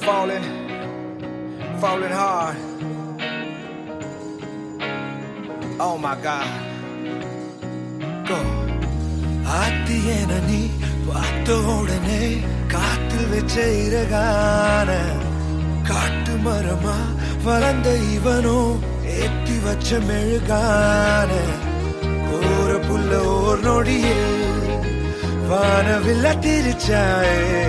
falling, falling hard. Oh my God. Go. ஆத்தியன நீ பார்த்த உடனே காத்தில் வச்ச இறகான காட்டு மரமா வளர்ந்த இவனோ ஏத்தி வச்ச மெழுகான கோர புல்ல ஓர் நொடியில் வானவில்ல திரிச்சாயே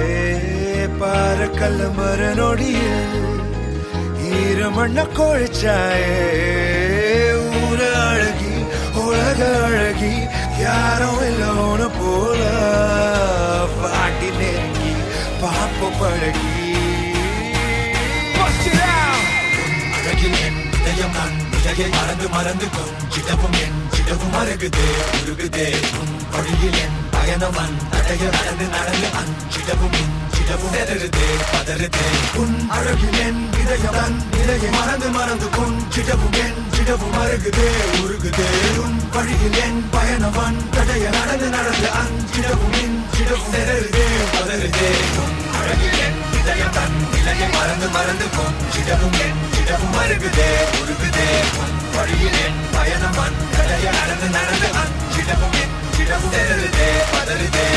பார கல்ல மர நொடியில் ஈரமண்ண கொழிச்சாயே ஊர அழகி உலக அழகி யாரும் இல்லோன போல பாட்டி நெருங்கி பாப்ப பழகி அழகில் என் இதயம் நான் இதையை மறந்து மறந்து கொஞ்சிடவும் என் சிடவும் அருகுதே உருகுதே உன் வழியில் என் பயணவன் தடைய நடந்து நடந்து அஞ்சிடவும் இஞ்சிடவும் எதருதே பதறுதே உன் அழகில் என் இதயம் தன் இதையை மறந்து மறந்து கொஞ்சிடவும் என் சிடவும் அருகுதே உருகுதே உன் வழியில் என் பயணவன் தடைய நடந்து நடந்து அஞ்சிடவும் இஞ்சிடவும் எதருதே பதறுதே உன் அழகில் என் இதயம் தன் இதையை மறந்து மறந்து கொஞ்சிடவும் என் சிடவும் அருகுதே உருகுதே உன் வழியில் என் பயணவன் தடைய நடந்து நடந்து அஞ்சிடவும் இஞ்சிடவும் எதருதே பதறுதே.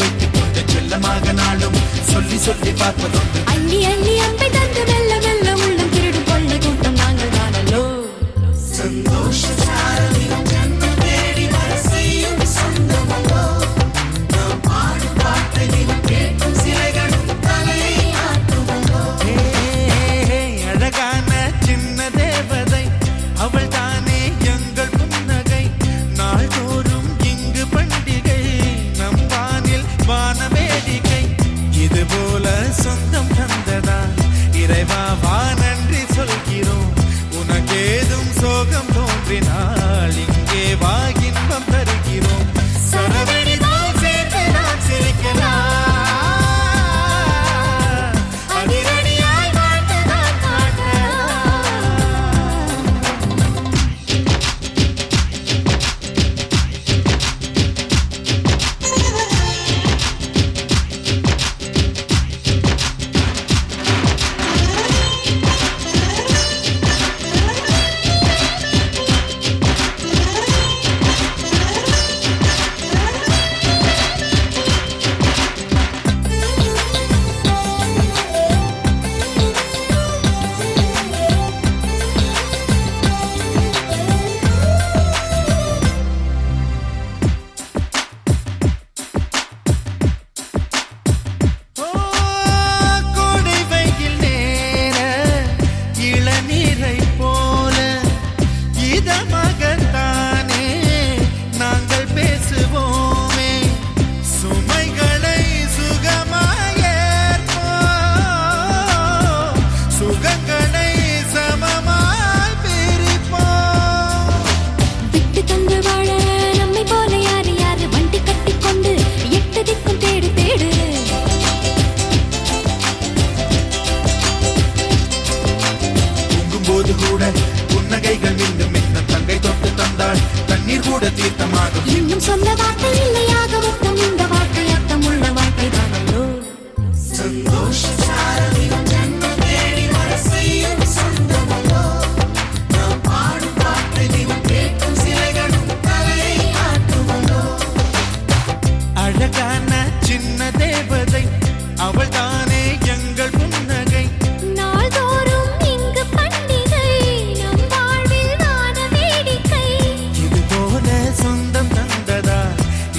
வைத்துக் கொண்டு செல்லமாக நாளும் சொல்லி சொல்லி பார்ப்பதொன்று. அள்ளி அள்ளி அம்பை தந்து மெல்ல மெல்ல உள்ளம் திருடும் கொள்ளை கூட்டம் நாங்கள் தானல்லோ. சந்தோஷ சாரலின் ஜன்மம் தேடி வர செய்யும் சொந்தமல்லோ. நாம் பாடும் பாட்டையும் கேட்கும் சிலைகளும் தலையை ஆட்டுமல்லோ. அழகான சின்ன தேவதை அவள் தானே எங்கள் புன்னகை. நாள்தோறும் இங்கு பண்டிகை நம் வானில் வான வேடிக்கை. இது போல சொந்தம் தந்ததா இறைவா வா நன்றி சொல்கிறோம். உனக்கேதும் சோகம் தோன்றினால் இங்கே வா இன்பம் தருகிறோம். சரவெடி போல் சேர்த்து நாம் சிரிக்கலாம். அதிரடியாய் வாழ்ந்துதான் காட்டலாம். கோடை வெயில் நேர இளநீரை போல இதமாகத்தானே நாங்கள் பேசுவோமே. சுமைகளை சுகமாயேற்போம், சுகங்களை சமமாய் பிரிப்போம். விட்டு தந்து வாழ நம்மை போல யாரு யாரு வண்டி கட்டிக்கொண்டு எட்டு திக்கும் தேடு தேடு. தூங்கும்போது கூட புன்னகைகள் மீண்டும் இன்னும் தங்கை தொட்டு தந்தாள் தண்ணீர் கூட தீர்த்தமாகும். இன்னும் சொன்ன வார்த்தை இல்லையாக மொத்தம் இந்த வார்த்தை அர்த்தம் உள்ள வாழ்க்கை தானல்லோ. சந்தோஷ சாரலின் ஜன்மம் தேடி வர செய்யும் சொந்தமல்லோ. நாம் பாடும் பாட்டையும் கேட்கும் சிலைகளும் தலையை ஆட்டுமல்லோ. அழகான சின்ன தேவதை அவள் தானே எங்கள் புன்னகை. நாள்தோறும் இங்கு பண்டிகை நம் வாழ்வில் வான வேடிக்கை. இது போல சொந்தம் தந்ததா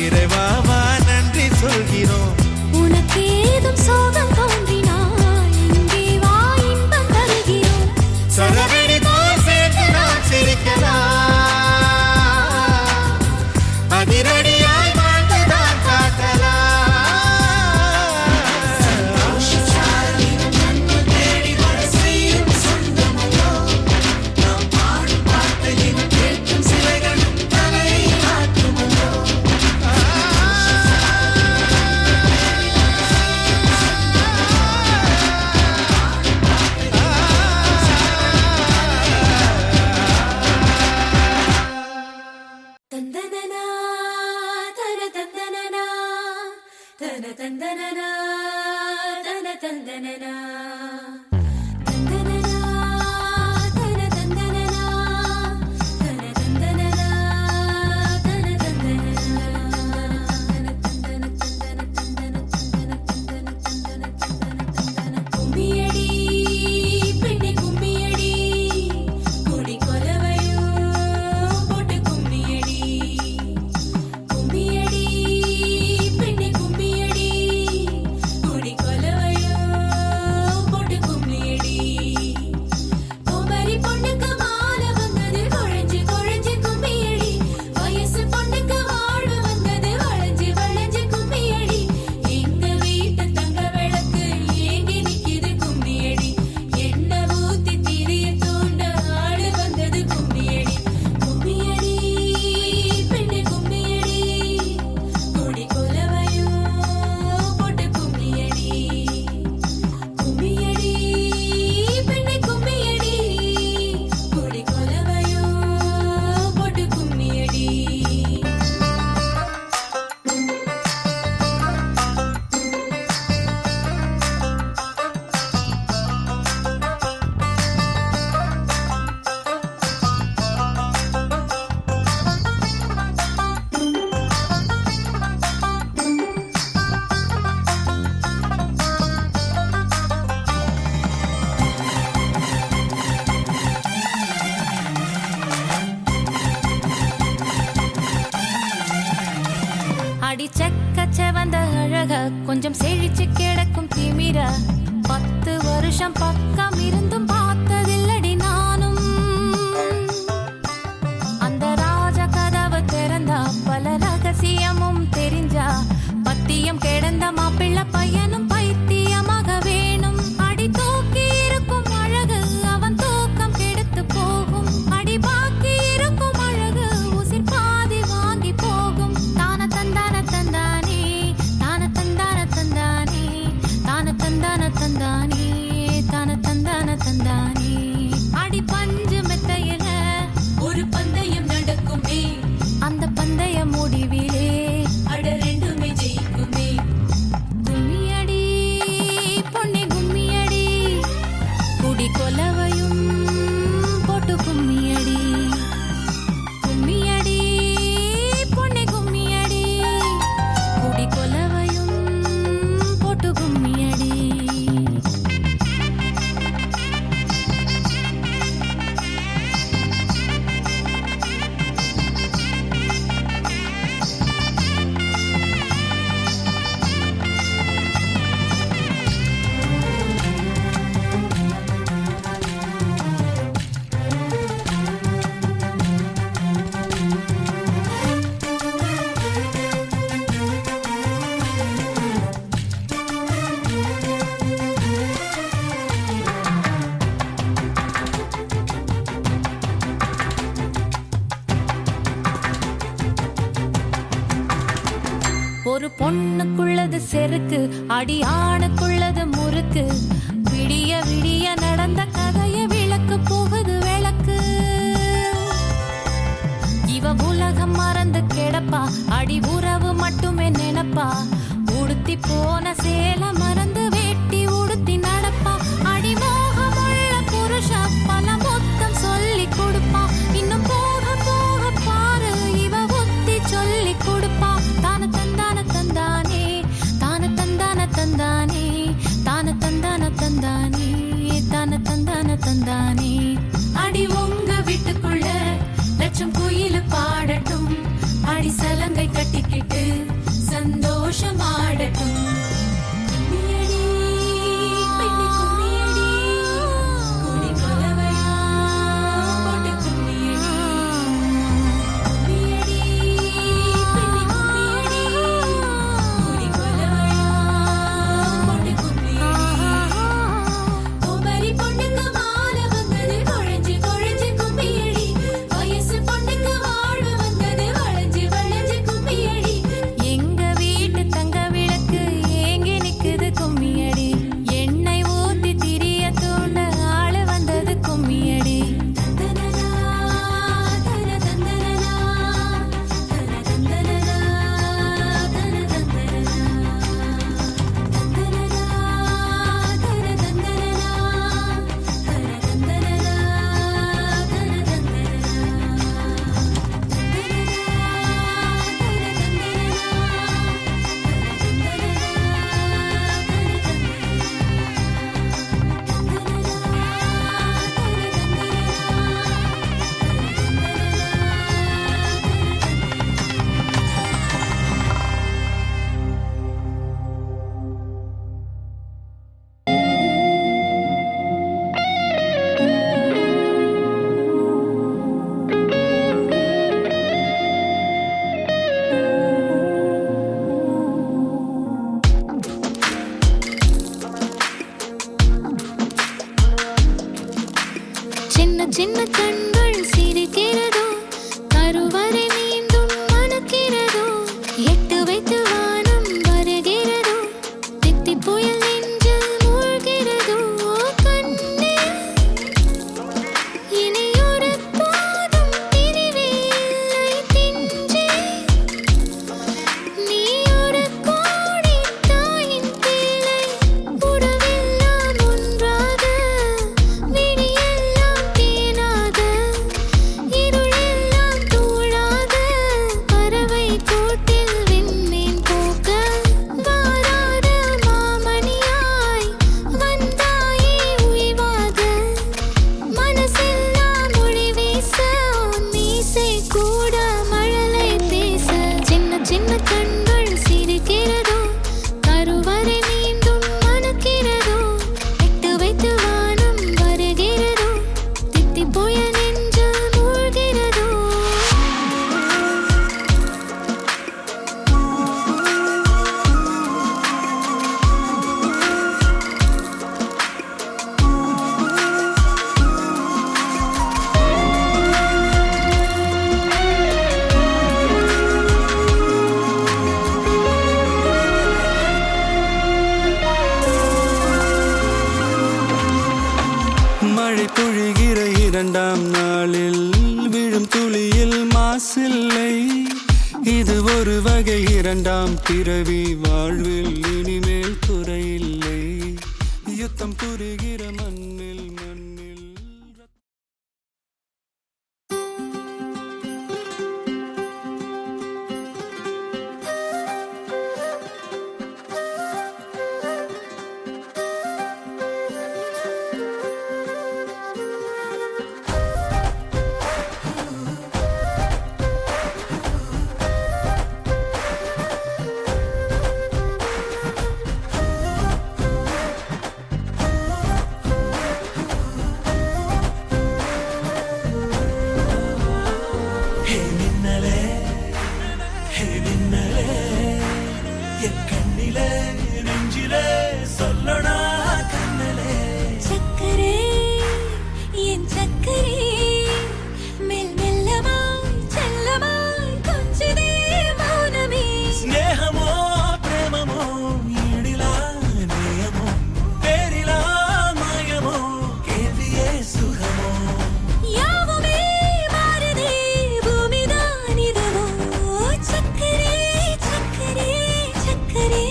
இறைவா வா நன்றி சொல்கிறோம். உனக்கேதும் சோகம் தோன்றினால் இங்கே வா இன்பம் தருகிறோம். சரவெடி போல் சேர்த்து நாம் சிரிக்கலாம். அதிரடியாய் வாழ்ந்துதான் காட்டலாம். சந்தோஷ சாரலின் ஜன்மம் தேடி வர செய்யும் சொந்தமல்லோ. நாம் பாடும் பாட்டையும் கேட்கும் சிலைகளும் தலையை ஆட்டுமல்லோ. தந்தனனா தன தந்தனனா தன தந்தனனா தன தந்தனனா தந்தனனா தன தந்தனனா தன தந்தனனா தன தந்தனனா கும்மியடி பெண்ணே கும்மியடி கொடி கொலவையோ போட்டு கும்மியடி. கும்மியடி பெண்ணே கும்மியடி கொடி கொலவையோ அடி செக்க செவந்த அழக கொஞ்சம் செழிச்சு கிடக்கும் திமிர 10 வருஷம் பக்கம் இருந்தும் பார்த்ததில்லடி நானும் அந்த ராஜ கதவு திறந்தா பல ரகசியமும் தெரிஞ்சா பத்தியம் கிடந்த மாப்பிள்ள பையனும் பைத்தியமாக வேணும் அடி தூக்கி இருக்கும் அழகு அவன் தூக்கம் கெடுத்து போகும் அடி பாக்கி இருக்கும் அழகு உசிர் பாதி வாங்கி போகும் தான தந்தான தந்தானே தான தந்தான தந்தானே தான தந்தான தந்தானே தான தந்தான தந்தானே அடி பஞ்சு மெத்தையில ஒரு பந்தயம் நடக்குமே அந்த பந்தய முடிவிலே அட ரெண்டுமே ஜெயிக்குமே கும்மியடி பொன்னே கும்மியடி குடி கொலவையும் போட்டு கும்மியடி கும்மியடி பொன்னே கும்மியடி குடி கொலவையும் போட்டு கும்மியடி ஒரு பொண்ணுக்குள்ளது செருக்கு அடி ஆணுக்குள்ளது முறுக்கு விடிய விடிய நடந்த கதைய விளக்கு போகுது விளக்கு இவ உலகம் மறந்து கிடப்பா அடி உறவு மட்டுமே நினைப்பா உடுத்தி போன சேல மறந்து வேட்டி உடுத்தி நடப்பா அடி மோகமுள்ள புருஷ பல மொத்தம் சொல்லி கொடுப்பா இன்னும் போக போக பாரு இவ ஒத்தி சொல்லி கொடுப்பா தான தந்தான தந்தானே தான தந்தான தந்தானே தான தந்தான தந்தானே தான தந்தான தந்தானே அடி உங்க வீட்டுக்குள்ள லட்சம் குயில் பாடட்டும் அடி சலங்கை கட்டிக்கிட்டு சந்தோஷமாடட்டும் கும்மியடி பெண்ணே கும்மியடி குடி கொலவையா போட்டு கும்மியடி கும்மியடி பெண்ணே கும்மியடி குடி கொலவையா போட்டு கும்மியடி குமரி பொண்ணுக்கு மாலை வந்தது குழஞ்சு குழஞ்சு கும்மியடி வயசு பொண்ணுக்கு வாழ்வு வந்தது வளைஞ்சு வளைஞ்சு கும்மியடி எங்க வீட்டு தங்க விளக்கு இரண்டாம் பிறவி வாழ்வில் இனிமேல் குறையில்லை. யுத்தம் புரிகிற மண்ணில் மண்ணில் ஹே மின்னலே ஹே மின்னலே என் கண்ணிலே நெஞ்சிலே சொல்லணா கண்ணலே சக்கரே என் சக்கரே மெல் மெல்லமாய் செல்லமாய் கொஞ்சதே மௌனமே ஸ்நேகமோ பிரேமமோ ஈடிலா நேயமோ பேரிலா மாயமோ கேள்வியே சுகமோ யாவுமே மாறுதே பூமிதான் இதுவோ சக்கரே சக்கரே சக்கரே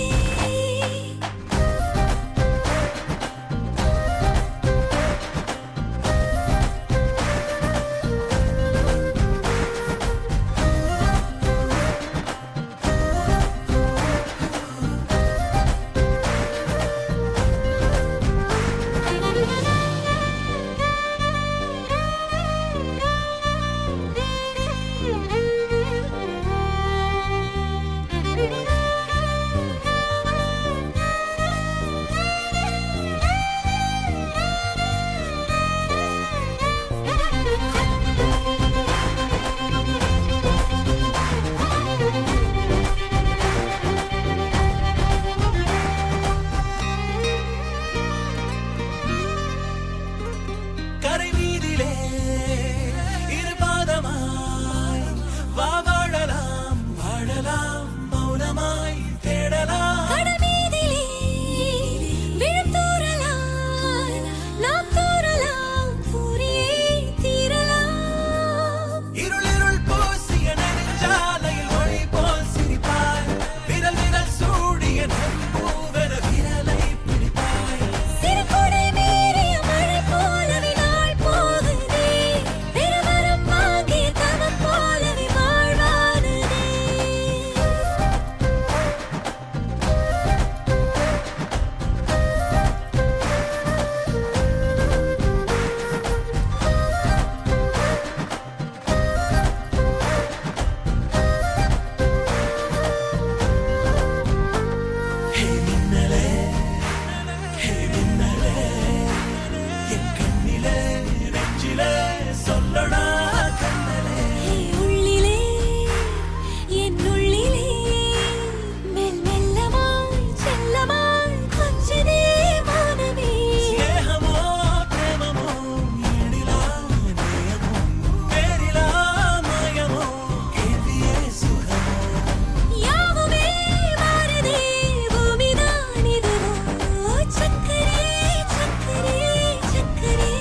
கரை மீதிலே இரு பாதமாய் வா வாழலாம் வாழலாம் மௌனமாய் தேடலாம் கடமீதிலே விழும் தூறலாம் நாம் தூறலாம் தூரியே தீரலாம் இருளிருள் பூசிய நெடுஞ்சாலையில் ஒளி போல் சிரிப்பாய் விரல் விரல் சூடிய நம்பூவென விரலை பிடிப்பாய் சிறுகுடை மீறிய மழை போலவே நாள் போகுதே பெருமரம் வாங்கிய தவம் போலவே வாழ்வானதே ஹே மின்னலே ஹே மின்னலே என் கண்ணிலே நெஞ்சிலே சொல்லடா கண்ணலே உள்ளிலே என் உள்ளிலே மெல் மெல்லமாய் செல்லமாய் கொஞ்சதே மௌனமே ஸ்நேகமோ பிரேமமோ ஈடிலா நேயமோ பேரிலா மாயமோ கேள்வியே சுகமோ யாவுமே மாறுதே பூமிதான் இதுவோ சக்கரே சக்கரே சக்கரே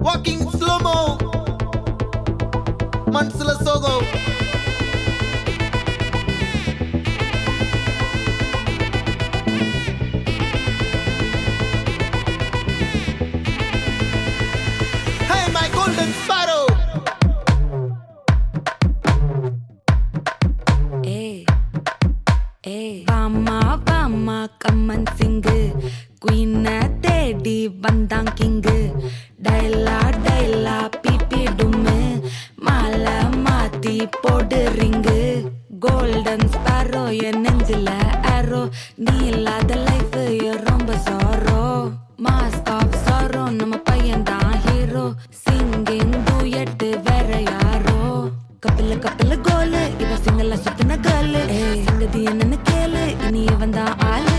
Walking slow-mo Mansala Sogo Hey my golden sparrow வாமா வாமா கம்மன் சிங்கு குயின தேடி வந்தான் கிங்கு டைலா டைலா பிபி டும்மு மாலை மாத்தி போடு ரிங்கு கோல்டன் ஸ்பாரோ என் நெஞ்சில ஆரோ நீ இல்லாத லைஃப் ரொம்ப சாரோ மாஸ்க் ஆஃப் சாரோ நம்ம பையன்தான் ஹீரோ சிங்கிங் டூயட் வேற யாரோ கப்பில கப்பில கோலு இவ சிங்கல்ல சுத்தின கேளு சங்கதி என்னன்னு கேளு இனி இவன் தான் ஆளு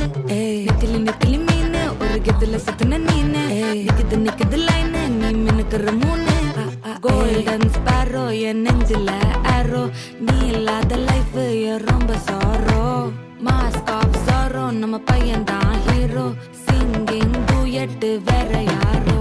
நெத்திலி நெத்திலி மீன் ஒரு கெத்துல சுத்தின நீனு நிக்குது லைனு நீ மினுக்குற மூணு கோல்டன் ஸ்பாரோ என் நெஞ்சில ஆரோ நீ இல்லாத லைஃப் ரொம்ப சாரோ மாஸ்க் ஆஃப் சாரோ நம்ம பையன் தான் ஹீரோ சிங்கிங் டூயட் வேற யாரோ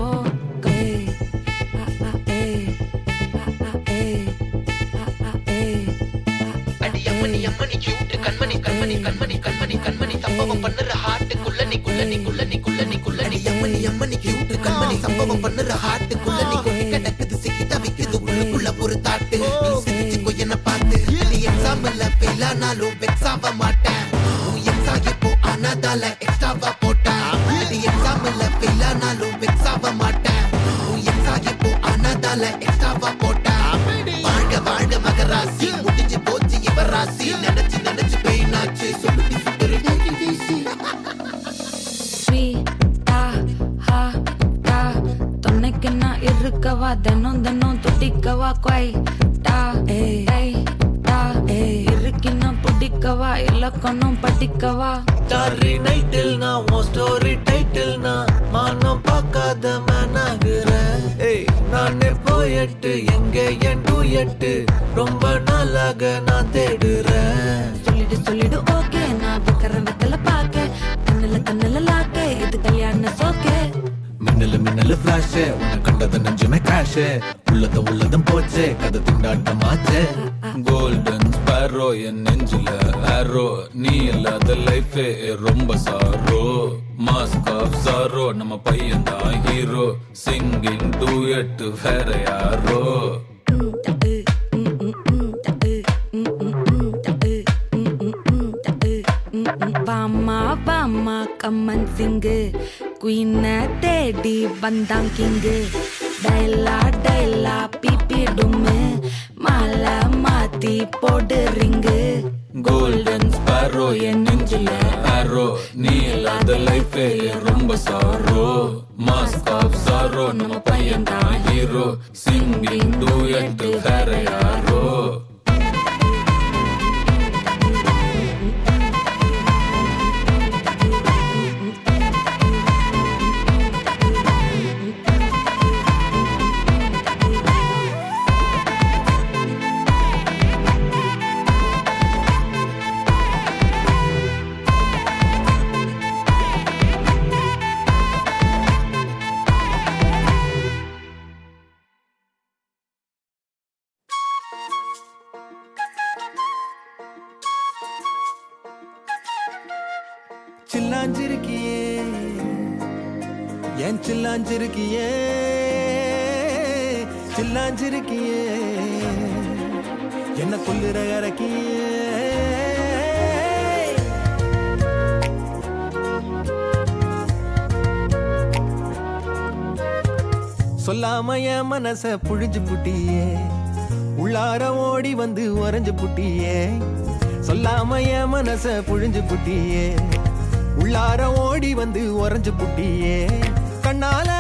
சம்பவம் பண்ணுற ஹார்ட்டுக்குள்ள நீ கிடக்குது சிக்கி தவிக்குது உள்ளுக்குள்ள ஒரு தாட்டு நீ சிரிச்சுக்கோ என்ன பார்த்து நீ எக்ஸாம்பிள் ஃபெயில் ஆனாலும் வெக்ஸ் ஆக மாட்டேன் உன் எக்ஸாம் இப்போ ஆனதால எக்ஸ்ட்ராவா போட்டேன் நீ எக்ஸாம்பிள் ஃபெயில் ஆனாலும் வெக்ஸ் ஆக மாட்டேன் உன் எக்ஸாம் இப்போ ஆனதால எக்ஸ்ட்ராவா போட்டேன் வாழ்க வாழ்க மகராசி முடிஞ்சு போச்சு இவ ராசி நினைச்சு பெயினாச்சு சொல்லுடி சுந்தரி தொன்னைக்கு நான் இருக்கவா தினம் துடிக்கவா குவாய் இருக்கின்னா பிடிக்கவா இலக்கணம் படிக்கவா ஸ்டாரி நைட்டில் நான் உன் ஸ்டோரி டைட்டில் நான் மானம் பார்க்காத மேனாகிறேன் நானே போயட்டு எங்க என் டூயட்டு ரொம்ப நாளாக நான் தேடுறேன் சொல்லிடு ஓகே நான் வைக்கிற வெத்தல பாக்க கண்ணுல லாக்கே இது கல்யாண சோக்கே மின்னலு ஃபிளாஷ் உன்னை கண்டது நெஞ்சுமே கிராஷ் உள்ளதும் போச்சே கதை திண்டாட்டமாச்சே கோல்டன் ஸ்பாரோ என் நெஞ்சில ஆரோ நீ இல்லாத லைஃபே ரொம்ப சாரோ மாஸ்க் ஆஃப் சாரோ நம்ம பையன் தான் ஹீரோ சிங்கிங் டூயட் வேற யாரோ பாமா கம்மன் சிங்கு குயின தேடி வந்தான் கிங்கு டைலா பிபி டும்மு மாலை மாத்தி போடு ரிங்கு கோல்டன் ஸ்பாரோ என் நெஞ்சில ஆரோ நீ இல்லாத லைஃபே ரொம்ப சாரோ மாஸ்க் ஆஃப் சாரோ நம்ம பையன் தான் ஹீரோ சிங்கிங் டூயட் வேற யாரோ சில்லாஞ்சிருக்கியே ஏன் சில்லாஞ்சிருக்கியே சில்லாஞ்சிருக்கியே என்ன கொல்லுற இறக்கியே சொல்லாம என் மனச புழிஞ்சு புட்டியே உள்ளார ஓடி வந்து உறைஞ்சு புட்டியே சொல்லாம என் மனச புழிஞ்சு புட்டியே உள்ளார ஓடி வந்து உறைஞ்சு புட்டியே கண்ணால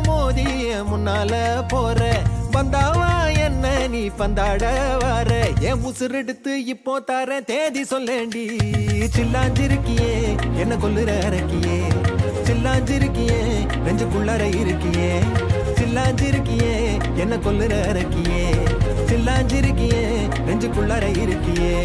மோதிய முன்னால போற வந்தாவா என்ன நீ பந்தாட வர என் உசுரெடுத்து இப்போ தர தேதி சொல்லேண்டி சில்லாஞ்சிருக்கியே என்ன கொல்லுற இறக்கியே சில்லாஞ்சிருக்கியே நெஞ்சுக்குள்ளற இருக்கியே சில்லாஞ்சிருக்கியே என்ன கொல்லுற இறக்கியே சில்லாஞ்சிருக்கியே நெஞ்சுக்குள்ளற இருக்கியே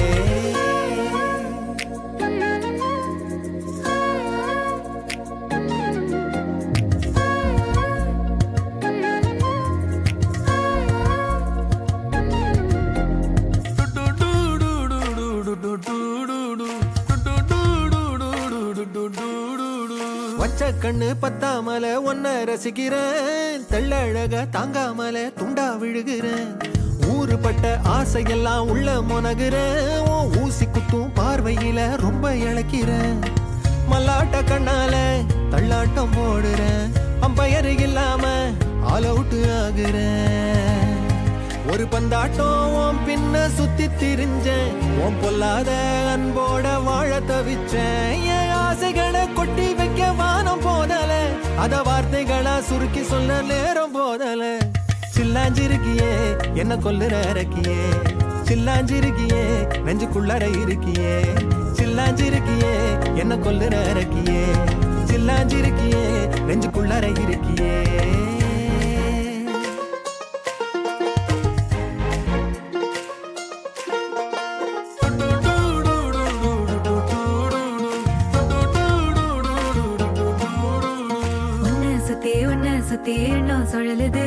வச்ச கண்ணு பத்தாமல ஒன்ன ரசிக்கிறேன் தெள்ளழக தாங்காமல துண்டா விழுகிறேன் ஊறுபட்ட ஆசையெல்லாம் உள்ள முனகுறேன் ஊசி குத்தும் பார்வையில ரொம்ப இழக்கிறேன் மல்லாட்ட கண்ணால தள்ளாட்டம் போடுறேன் அம்பயரு இல்லாம ஆல் அவுட் ஆகுறேன் ஒரு பந்தாட்டம் பின்ன சுத்தி திரிஞ்சேன் உன் பொல்லாத அன்போட வாழ தவிச்சேன் என் ஆசைகளை கொட்டி வைக்க வானம் போதல அத வார்த்தைகளா சுருக்கி சொல்ல நேரம் போதல சில்லாஞ்சிருக்கியே என்ன கொல்லுற இறக்கியே சில்லாஞ்சிருக்கியே நெஞ்சுக்குள்ளார இருக்கியே சில்லாஞ்சிருக்கியே என்ன கொல்லுற அரக்கியே சில்லாஞ்சிருக்கியே நெஞ்சுக்குள்ளார இருக்கியே உன்னை சுத்தி எண்ணம் சுழலுது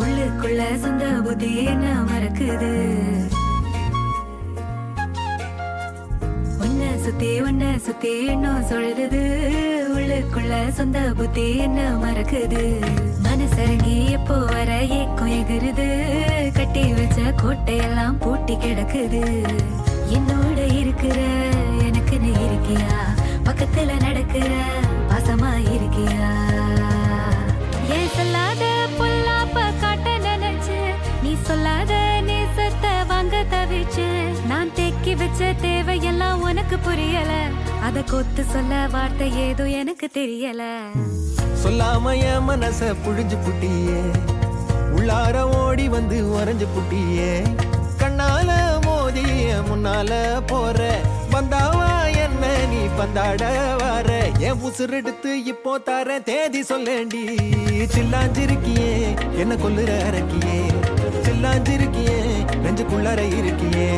உள்ளுக்குள்ள சொந்த புத்தி என்ன மறக்குது உன்னை சுத்தி எண்ணம் சுழலுது உள்ளுக்குள்ள சொந்த புத்தி என்ன மறக்குது மனசரங்கி எப்போ வர ஏக்கம் எகுருது கட்டி வச்ச கோட்டையெல்லாம் பூட்டி கிடக்குது என்னோட இருக்கிற எனக்குன்னு இருக்கியா பக்கத்துல நடக்கிற பாசமா இருக்கியா ஏன் சொல்லாத பொல்லாப்ப காட்ட நினைச்சு நீ சொல்லாத நேசத்தை வாங்க தவிச்சு நான் தேக்கி வச்ச தேவையெல்லாம் உனக்கு புரியல அத கொத்து சொல்ல வார்த்தை ஏதோ எனக்கு தெரியல சொல்லாம என் மனச புழிஞ்சு புட்டியே உள்ளார ஓடி வந்து உறைஞ்சு புட்டியே கண்ணால மோதிய முன்னால போற வந்தாவா என்ன நீ பந்தாட வர என் உசுரெடுத்து இப்போ தர தேதி சொல்லேண்டி சில்லாஞ்சிருக்கியே என்ன கொல்லுற அரக்கியே சில்லாஞ்சிருக்கியே நெஞ்சுக்குள்ளார இருக்கியே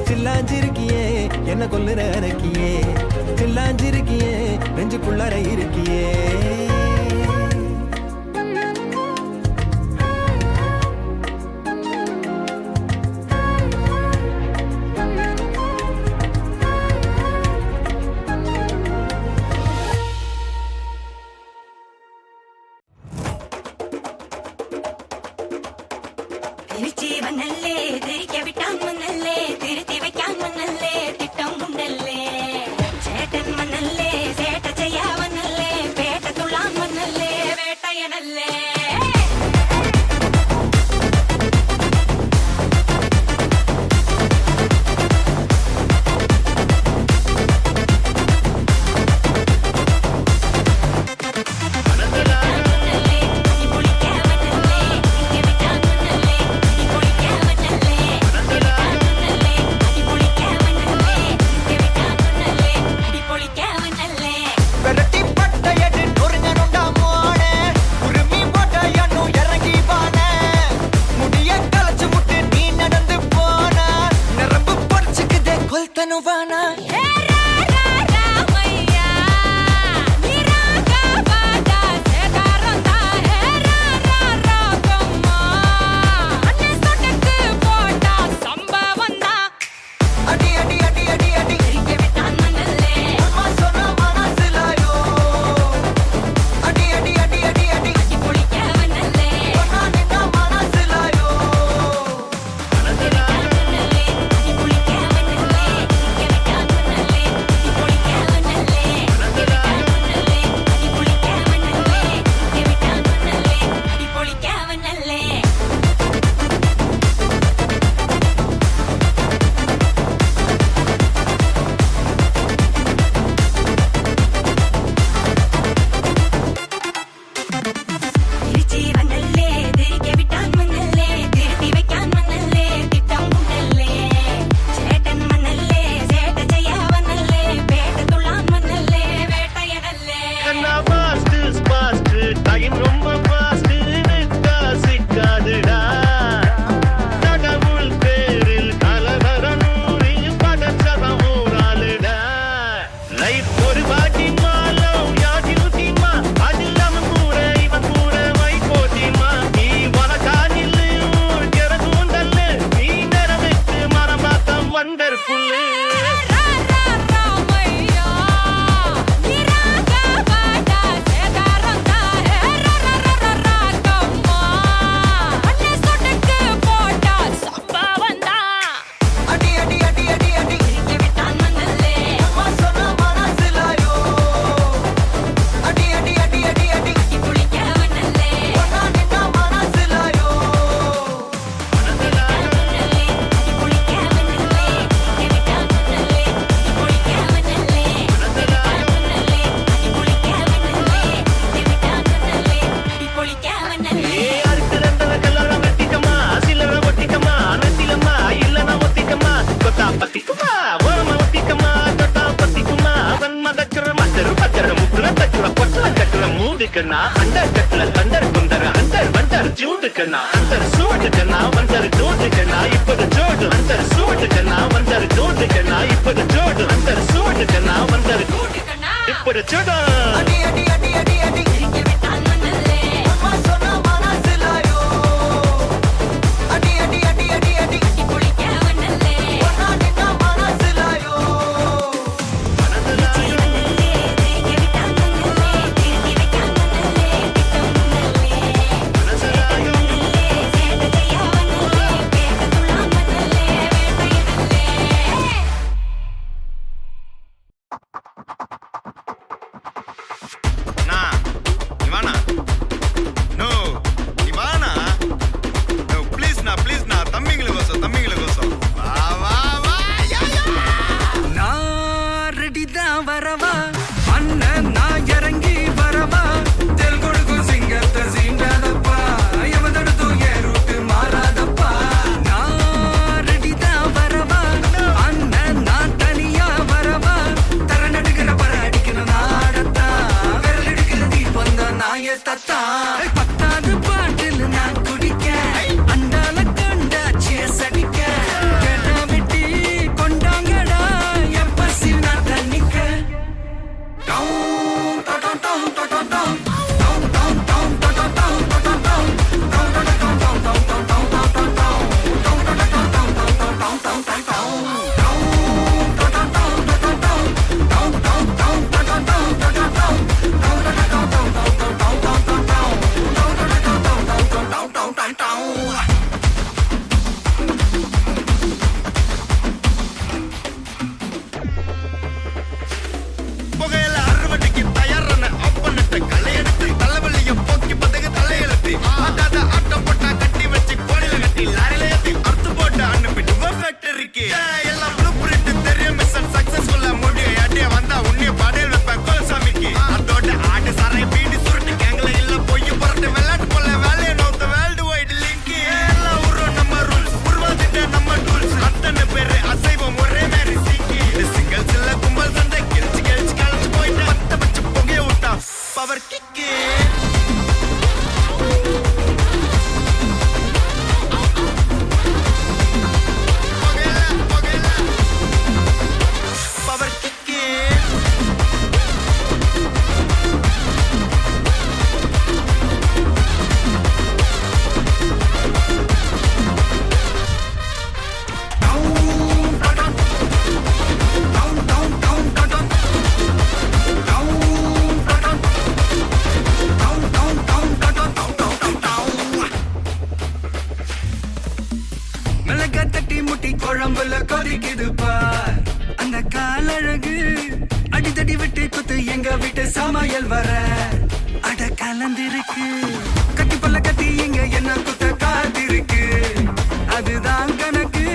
சில்லாஞ்சிருக்கியே என்ன கொல்லுற அரக்கியே சில்லாஞ்சிருக்கியே நெஞ்சுக்குள்ளார இருக்கியே തിരിച്ചീവനല്ലേ തിരികെ വിട്ടാൻ വന്നല്ലേ തിരുത്തി വെക്കാൻ വന്നല്ലേ തിട്ടം ഉണ്ടല്ലേ ചേട്ടൻ വന്നല്ലേ ചേട്ട ചെയ്യാവന്നല്ലേ പേട്ട തുള്ളാൻ വന്നല്ലേ വേട്ടയനല്ലേ சூடுக்கண்ணா அண்டர் கட்ல தண்டர் குந்தர் அண்டர் வண்டர் ஜூடுக்கண்ணா அண்டர் சூடுக்கண்ணா வண்டர் ஜூடுக்கண்ணா இப்பது ஜோடு அண்டர் சூடுக்கண்ணா வண்டர் ஜூடுக்கண்ணா இப்பது ஜோடு அண்டர் சூடுக்கண்ணா வண்டர் இப்பது ஜோடு அடி அடி அடி அடி அடி சிரிக்க விட்டால் மண்ணல்லே அம்மா சொன்ன மனசிலாயோ அடி அடி அடி அடி அடி கட்டி குளிக்க வண்ணல்லே ஒன்னா நின்னா மனசிலாயோ சிரிக்க விட்டால் மண்ணல்லே திருத்தி வைக்கால் மண்ணல்லே திட்டம் மண்ணல்லே சேட்ட செய்ய வண்ணல்லே பேக்க துளாம் மண்ணல்லே வேட்டையனல்லே அண்ணா நீ வாண்ணா நோ நீ வாண்ணா நோ ப்ளீஸ்ண்ணா தம்பிங்களுக்கோசம் வா வா வா யா, யா. நான் ரெடி தான் வரவா அண்ணன் நான் இறங்கி வரவா தெல் கொடுக்கும் சிங்கத்தை சீண்டாதப்பா எவதடுத்தும் என் ரூட்டு மாறாதப்பா நான் ரெடி தான் வரவா அண்ணன் நான் தனியா வரவா தர நடுக்கிற பர அடிக்கிற நாடத்தா விரல் எடுக்கிற தீபம் தான் நாய தத்தா பத்தாவது பாட்டில் நான் குடிக்க அண்டால கண்டா சேஸ் அடிக்க கேட்டா வெட்டி கொண்டாங்கடா என் பசி நான் தண்ணிக்க புகையில அறுவடைக்கு தயாரான அப்பனத்தை களையெடுத்து தலைவலிய போக்கி பதகு தலையெழுத்து ஆட்டாத ஆட்டம் போட்டா கட்டி வச்சு கோடியில கட்டி லாரில ஏத்தி அறுத்து போட்டு அனுப்பிட்டு ஃபேக்டரிக்கு எல்லாம் ப்ளூ பிரிண்ட் தெரியும் மிஷன் சக்சஸ்ஃபுல்லா முடியும் யாட்டிய வந்தா உன்னைய பாடையில் வைப்பேன் கோல்சாமிக்கு அதோட ஆட்டு சாரை பீடி சுருட்டு கேங்கல இல்ல பொய்ய புரட்டு விளையாட்டு போல வேலையை நோத்த வேர்ல்டு வைடு லிங்க் எல்லாம் உருவம் நம்ம ரூல்ஸ் உருவாதிட்ட நம்ம டூல்ஸ் அத்தனை பேரு அசைவம் ஒரே மாதிரி சீக்கி சிங்கிள்ஸ் இல்ல கும்பல் சண்டை கிழிச்சு கிழிச்சு கழிச்சு போயிட்டு பத்த பச்சு புகைய விட்டா பவர் கிக்கு பவர் கிக்கு மிளகா தட்டி முட்டி குழம்புல கொதிக்குது பார் அந்த காலழகு அடித்தடி விட்டு குத்து எங்க வீட்டு சமையல் வர அட கலந்திருக்கு கட்டி பல்ல கட்டி இங்க என்ன குத்த காத்திருக்கு அதுதான் கணக்கு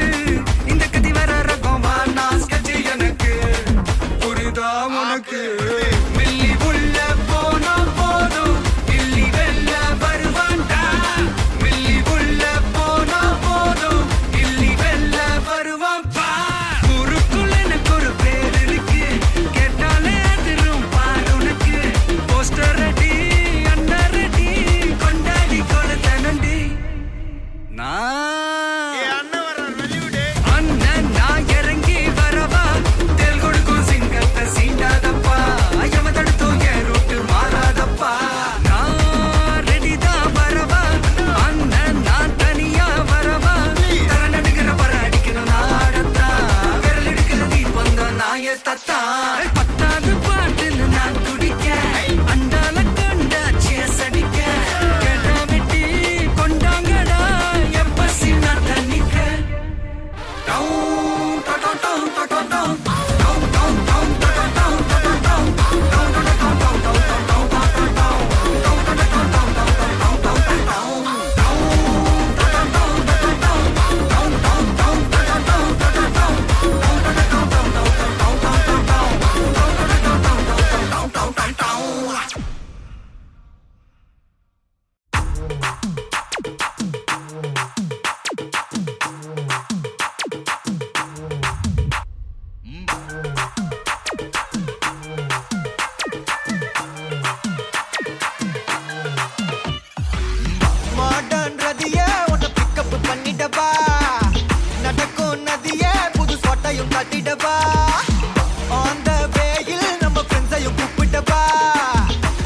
இந்த கத்தி வர ரகம் வா நான் sketch எனக்கு புரிதா உனக்கு மில்லி உள்ள போனா போதும் இல்லி வெல்ல வருவான்டா மில்லி உள்ள போனா போதும் இல்லி வெல்ல வருவான் பா ஊருக்குள்ள எனக்கு ஒரு பேர் இருக்கு கேட்டாலே அதிரும் பாரு உனக்கு போஸ்டர் ரெடி அண்ணா ரெடி கொண்டாடி கொடுத்தனண்டி நான் அண்ணன் வர்றார் வெளியூடு அண்ணன் நான் இறங்கி வரவா தெல் கொடுக்கும் சிங்கத்தை சீண்டாதப்பா எவன் தடுத்தும் என் ரூட்டு மாறாதப்பா நான் ரெடி தான் வரவா அண்ணன் நான் தனியா வரவா தர நடுக்கிற பர அடிக்கிற நாடத்தா விரல் எடுக்கிற தீபம் தான் நாய தத்தா பத்தாவது பாட்டில் நான் குடிக்க அண்டால கண்டா சேஸ் அடிக்க கேட்டா வெட்டி கொண்டாங்கடா என் பசி நான் தண்ணிக்க காட்டிடவா ஆன் த வேயில் நம்ம ஃப்ரெண்ட்ஸையும் கூப்பிட்டவா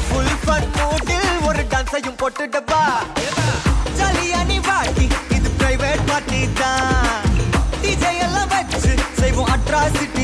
ஃபுல் ஃபன் மூடில் ஒரு டான்ஸையும் போட்டுடவா ஜாலியா நீ வாட்டி இது பிரைவேட் பார்ட்டி தான் டிஜே எல்லாம் வச்சு செய்வோம் அட்ராசிட்டி